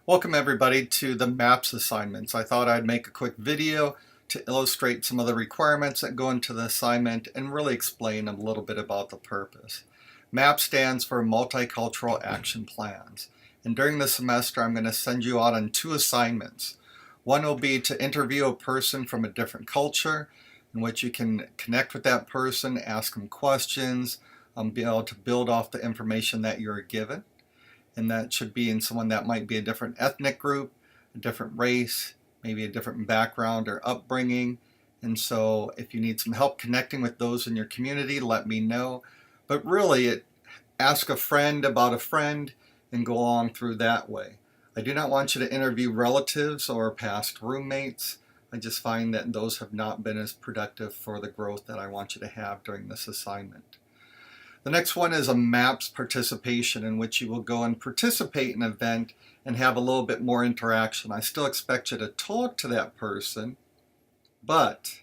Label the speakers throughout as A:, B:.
A: Welcome everybody to the MAPS assignments. I thought I'd make a quick video to illustrate some of the requirements that go into the assignment and really explain a little bit about the purpose. MAP stands for Multicultural Action Plans. And during the semester I'm going to send you out on two assignments. One will be to interview a person from a different culture in which you can connect with that person, ask them questions, be able to build off the information that you're given. And that should be in someone that might be a different ethnic group, a different race, maybe a different background or upbringing. And so if you need some help connecting with those in your community, let me know. But really, ask a friend about a friend and go along through that way. I do not want you to interview relatives or past roommates. I just find that those have not been as productive for the growth that I want you to have during this assignment. The next one is a MAPS participation, in which you will go and participate in an event and have a little bit more interaction. I still expect you to talk to that person, but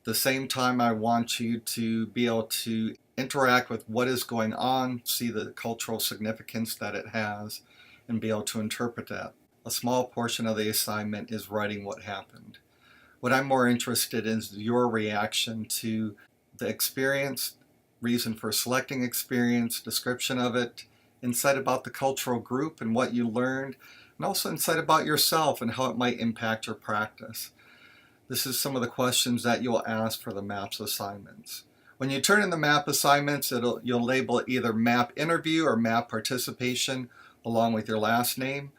A: at the same time I want you to be able to interact with what is going on, see the cultural significance that it has, and be able to interpret that. A small portion of the assignment is writing what happened. What I'm more interested in is your reaction to the experience, reason for selecting experience, description of it, insight about the cultural group and what you learned, and also insight about yourself and how it might impact your practice. This is some of the questions that you'll ask for the MAPS assignments. When you turn in the MAP assignments, you'll label it either MAP interview or MAP participation along with your last name,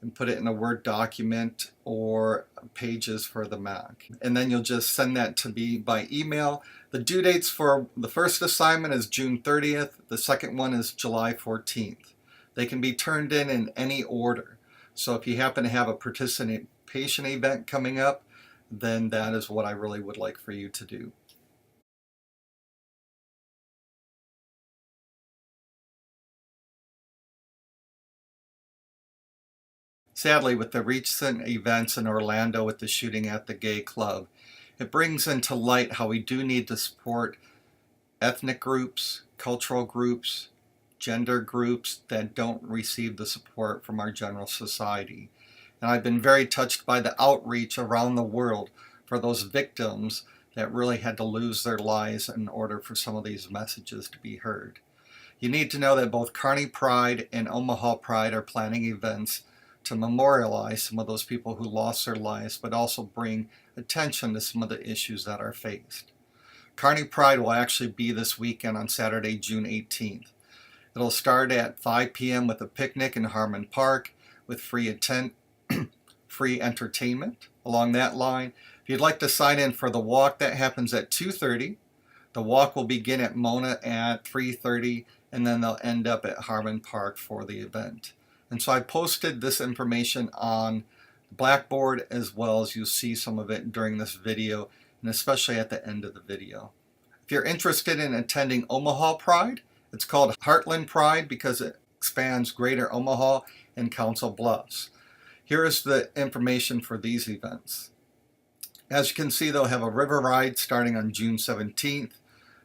A: and put it in a Word document or pages for the Mac. And then you'll just send that to me by email. The due dates for the first assignment is June 30th. The second one is July 14th. They can be turned in any order. So if you happen to have a participation event coming up, then that is what I really would like for you to do. Sadly, with the recent events in Orlando with the shooting at the gay club, it brings into light how we do need to support ethnic groups, cultural groups, gender groups that don't receive the support from our general society. And I've been very touched by the outreach around the world for those victims that really had to lose their lives in order for some of these messages to be heard. You need to know that both Kearney Pride and Omaha Pride are planning events to memorialize some of those people who lost their lives, but also bring attention to some of the issues that are faced. Kearney Pride will actually be this weekend on Saturday, June 18th. It'll start at 5 p.m. with a picnic in Harmon Park with free entertainment along that line. If you'd like to sign in for the walk, that happens at 2:30. The walk will begin at Mona at 3:30, and then they'll end up at Harmon Park for the event. And so I posted this information on Blackboard, as well as you'll see some of it during this video, and especially at the end of the video. If you're interested in attending Omaha Pride, it's called Heartland Pride because it expands Greater Omaha and Council Bluffs. Here is the information for these events. As you can see, they'll have a river ride starting on June 17th.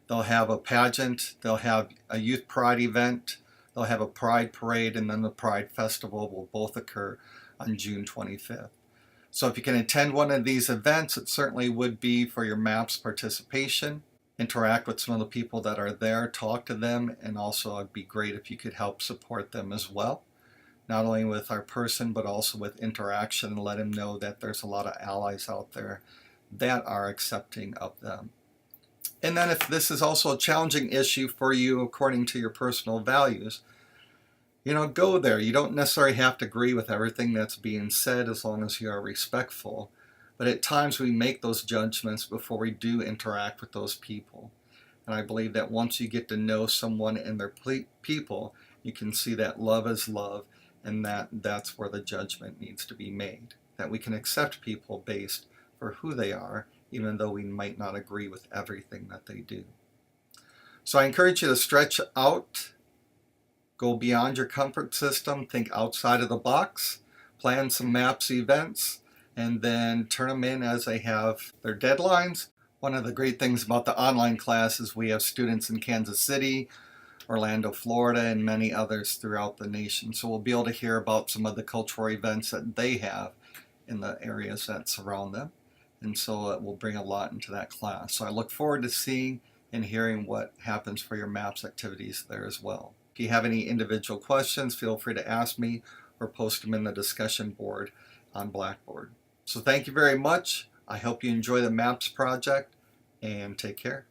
A: They'll have a pageant. They'll have a youth pride event. They'll have a pride parade, and then the Pride Festival will both occur on June 25th. So if you can attend one of these events, it certainly would be for your MAPS participation. Interact with some of the people that are there, talk to them, and also it'd be great if you could help support them as well. Not only with our person, but also with interaction, and let them know that there's a lot of allies out there that are accepting of them. And then if this is also a challenging issue for you according to your personal values, go there. You don't necessarily have to agree with everything that's being said as long as you are respectful. But at times we make those judgments before we do interact with those people. And I believe that once you get to know someone and their people, you can see that love is love, and that's where the judgment needs to be made. That we can accept people based for who they are, even though we might not agree with everything that they do. So I encourage you to stretch out, go beyond your comfort system, think outside of the box, plan some MAPS events, and then turn them in as they have their deadlines. One of the great things about the online class is we have students in Kansas City, Orlando, Florida, and many others throughout the nation. So we'll be able to hear about some of the cultural events that they have in the areas that surround them. And so it will bring a lot into that class. So I look forward to seeing and hearing what happens for your MAPS activities there as well. If you have any individual questions, feel free to ask me or post them in the discussion board on Blackboard. So thank you very much. I hope you enjoy the MAPS project, and take care.